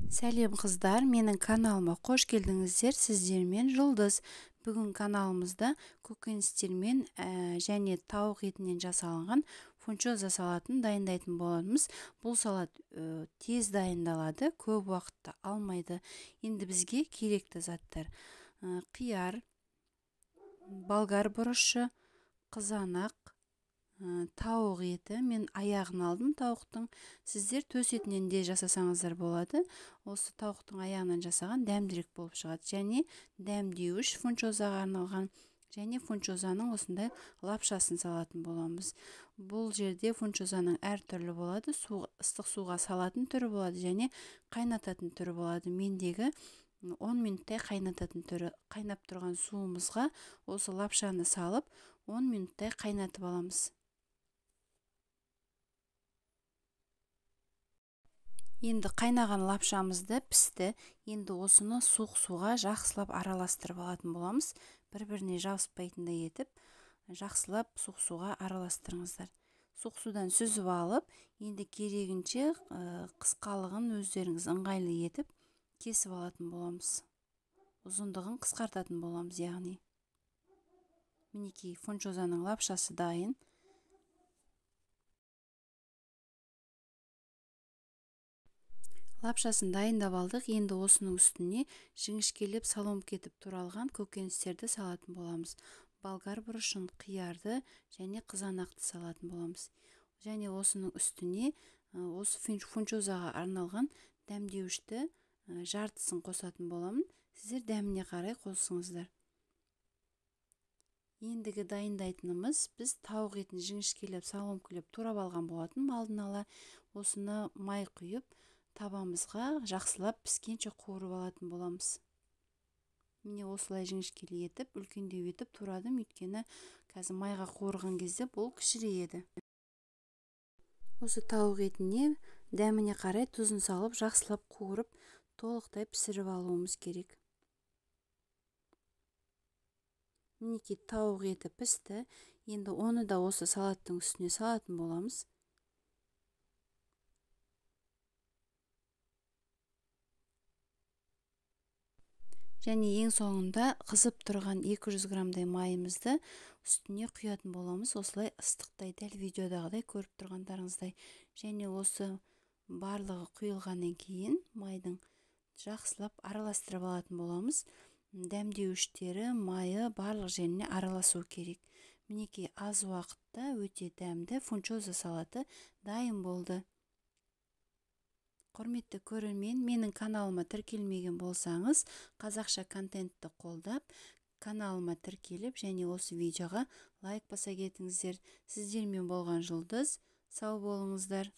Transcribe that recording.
Сәлем қыздар, менің каналыма қош келдіңіздер. Сіздермен Жұлдыз. Бүгін каналымызда көкөністермен және тауық етінен жасалынған фунчоза салатын дайындайтын боламыз. Бұл салат тез дайындалады, көп уақытты алмайды. Енді бізге керекті заттар: қияр, болгар бұрышы, қызанақ, тауық еті. Мен аяғын алдым тауықтың. Сіздер төс етінен де жасасаңыздар болады. Осы тауықтың аяғынан жасаған дәмдірек болып шығады. Және дәмдеуіш фунчозаға арналған, және фунчозаның осындай лапшасын салатын боламыз. Бұл жерде фунчозаның әртүрлі болады. Ыстық суға салатын түрі болады және қайнататын түрі болады. Мендегі 10 минуттай қайнататын түрі. Қайнап тұрған суымызға осы лапшаны салып 10 минуттай қайнатып аламыз. Енді қайнаған лапшамызды пісті. Енді осыны суық суға жақсылап араластырып алатын боламыз. Бір-біріне жабыспайтындай етіп, жақсылап суық суға араластырыңыздар. Суық судан сүзіп алып, енді керегінше қысқалығын өздеріңіз ыңғайлы етіп кесіп алатын боламыз. Ұзындығын қысқартатын боламыз, яғни. Мінекей фунчозаның лапшасы дайын. Лапшасын дайындап алдық. Енді осының үстіне жіңішкелеп салынып кетіп туралған көкөністерді салатын боламыз. Болгар бұрышын, қиярды және қызанақты салатын боламыз. Және осының үстіне осы фунчозаға арналған дәмдеуішті жартысын қосатын боламын. Сіздер дәміне қарай қосыңыздар. Ендігі дайындайтынымыз: біз тауық етін жіңішкелеп салынып турап алған болатын. Алдын ала осыны май құйып табамызға жақсылап піскенше қуырып алатын боламыз. Міне осылай жіңішкелей етіп, үлкендеу етіп турадым, өйткені қазір майға қуырған кезде бұл кішірейеді. Осы тауық етіне дәміне қарай тұзын салып, жақсылап қуырып, толықтай пісіріп алуымыз керек. Мінекей тауық еті пісті. Енді оны да осы салаттың үстіне салатын боламыз. Және ең соңында қызып тұрған 200 граммдай майымызды үстіне құятын боламыз. Осылай ыстықтай, дәл видеодағыдай көріп тұрғандарыңыздай. Және осы барлығы құйылғаннан кейін майдың жақсылап араластырып алатын боламыз. Дәмдеуіштері, майы барлық жеріне араласу керек. Мінекей аз уақытта өте дәмді фунчоза салаты дайын болды. Құрметті көрермен, менің каналыма тіркелмеген болсаңыз, қазақша контентті қолдап, каналыма тіркеліп, және осы видеоға лайк баса кетіңіздер. Сіздермен болған Жұлдыз. Сау болыңыздар.